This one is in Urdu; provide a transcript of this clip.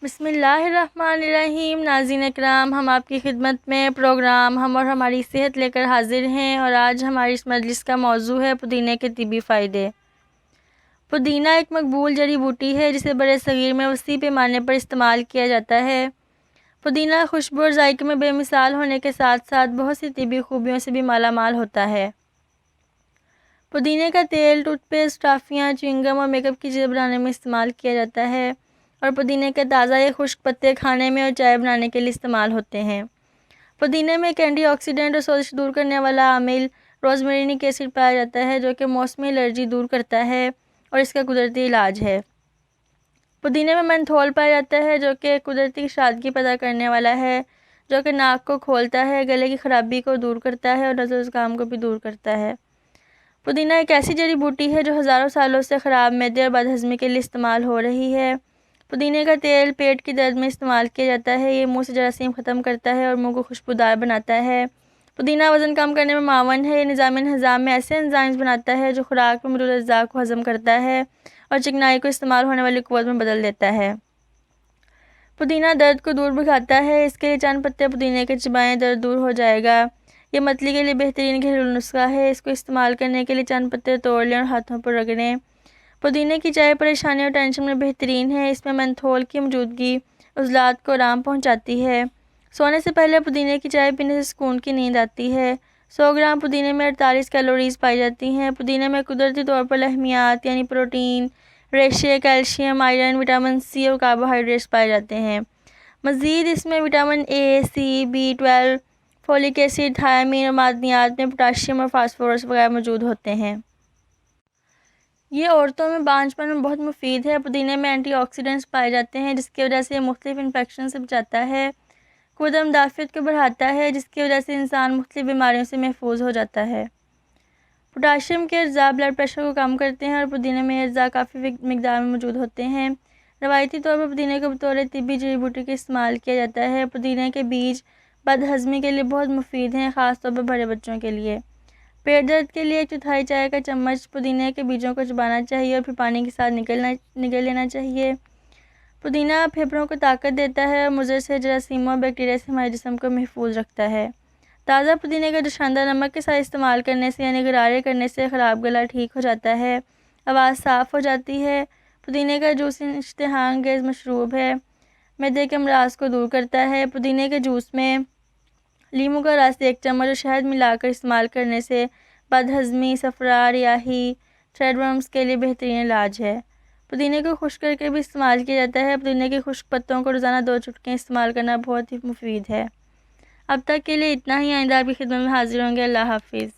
بسم اللہ الرحمن الرحیم۔ ناظرین اکرام، ہم آپ کی خدمت میں پروگرام ہم اور ہماری صحت لے کر حاضر ہیں، اور آج ہماری اس مجلس کا موضوع ہے پودینے کے طبی فائدے۔ پودینہ ایک مقبول جڑی بوٹی ہے جسے برِ صغیر میں وسیع پیمانے پر استعمال کیا جاتا ہے۔ پودینہ خوشبو اور ذائقے میں بے مثال ہونے کے ساتھ ساتھ بہت سی طبی خوبیوں سے بھی مالا مال ہوتا ہے۔ پودینے کا تیل ٹوتھ پیسٹ، ٹافیاں، چوئنگم اور میک اپ کی چیزیں بنانے میں استعمال کیا جاتا ہے، اور پودینے کے تازہ یا خشک پتے کھانے میں اور چائے بنانے کے لیے استعمال ہوتے ہیں۔ پودینے میں ایک اینٹی آکسیڈنٹ اور سوزش دور کرنے والا عامل روزمیرینک ایسڈ پایا جاتا ہے جو کہ موسمی الرجی دور کرتا ہے اور اس کا قدرتی علاج ہے۔ پودینے میں منتھول پایا جاتا ہے جو کہ قدرتی شادگی پیدا کرنے والا ہے، جو کہ ناک کو کھولتا ہے، گلے کی خرابی کو دور کرتا ہے اور نزلہ زکام کو بھی دور کرتا ہے۔ پودینہ ایک ایسی جڑی بوٹی ہے جو ہزاروں سالوں سے خراب معدے اور بد ہضمی کے لیے استعمال ہو رہی ہے۔ پودینے کا تیل پیٹ کی درد میں استعمال کیا جاتا ہے، یہ منہ سے جراثیم ختم کرتا ہے اور منہ کو خوشبودار بناتا ہے۔ پودینہ وزن کم کرنے میں معاون ہے، یہ نظام ہضم میں ایسے انزائمز بناتا ہے جو خوراک میں موجود اجزاء کو ہضم کرتا ہے اور چکنائی کو استعمال ہونے والی قوت میں بدل دیتا ہے۔ پودینہ درد کو دور بھگاتا ہے، اس کے لیے چند پتے پودینے کے چبائیں، درد دور ہو جائے گا۔ یہ متلی کے لیے بہترین گھریلو نسخہ ہے، اس کو استعمال کرنے کے لیے چند پتے توڑ لیں اور ہاتھوں پر رگڑیں۔ پودینے کی چائے پریشانی اور ٹینشن میں بہترین ہے، اس میں منتھول کی موجودگی عضلات کو آرام پہنچاتی ہے۔ سونے سے پہلے پودینے کی چائے پینے سے سکون کی نیند آتی ہے۔ 100 گرام پودینے میں 48 کیلوریز پائی جاتی ہیں۔ پودینے میں قدرتی طور پر لحمیات یعنی پروٹین، ریشے، کیلشیم، آئرن، وٹامن سی اور کاربوہائیڈریٹس پائے جاتے ہیں۔ مزید اس میں vitamin A, C, B12، folic acid, thiamine اور معدنیات میں پوٹاشیم اور فاسفورس وغیرہ موجود ہوتے ہیں۔ یہ عورتوں میں بانجھ پن میں بہت مفید ہے۔ پودینے میں اینٹی آکسیڈنٹس پائے جاتے ہیں جس کی وجہ سے یہ مختلف انفیکشن سے بچاتا ہے، قوت مدافعت کو بڑھاتا ہے جس کی وجہ سے انسان مختلف بیماریوں سے محفوظ ہو جاتا ہے۔ پوٹاشیم کے اجزاء بلڈ پریشر کو کم کرتے ہیں اور پودینے میں یہ اجزاء کافی مقدار میں موجود ہوتے ہیں۔ روایتی طور پر پودینے کو بطور طبی جڑی بوٹی کے استعمال کیا جاتا ہے۔ پودینے کے بیج بد ہضمی کے لیے بہت مفید ہیں، خاص طور پر بڑے بچوں کے لیے۔ پیٹ درد کے لیے 1/4 چائے کا چمچ پودینے کے بیجوں کو چبانا چاہیے اور پھر پانی کے ساتھ نگل لینا چاہیے۔ پودینہ پھیپھڑوں کو طاقت دیتا ہے اور مضر سے جراثیموں اور بیکٹیریا سے ہمارے جسم کو محفوظ رکھتا ہے۔ تازہ پودینے کا جوشاندہ نمک کے ساتھ استعمال کرنے سے یعنی غرارے کرنے سے خراب گلا ٹھیک ہو جاتا ہے، آواز صاف ہو جاتی ہے۔ پودینے کا جوس اشتہا انگیز مشروب ہے، معدے کے امراض کو دور کرتا ہے۔ پودینے کے جوس میں لیموں کا رس 1 چمچ اور شہد ملا کر استعمال کرنے سے بد ہضمی، صفرا، ریاحی، تھریڈ ورمز کے لیے بہترین علاج ہے۔ پودینے کو خشک کر کے بھی استعمال کیا جاتا ہے۔ پودینے کے خشک پتوں کو روزانہ 2 چٹکیں استعمال کرنا بہت ہی مفید ہے۔ اب تک کے لیے اتنا ہی، آئندہ آپ کی خدمت میں حاضر ہوں گے۔ اللہ حافظ۔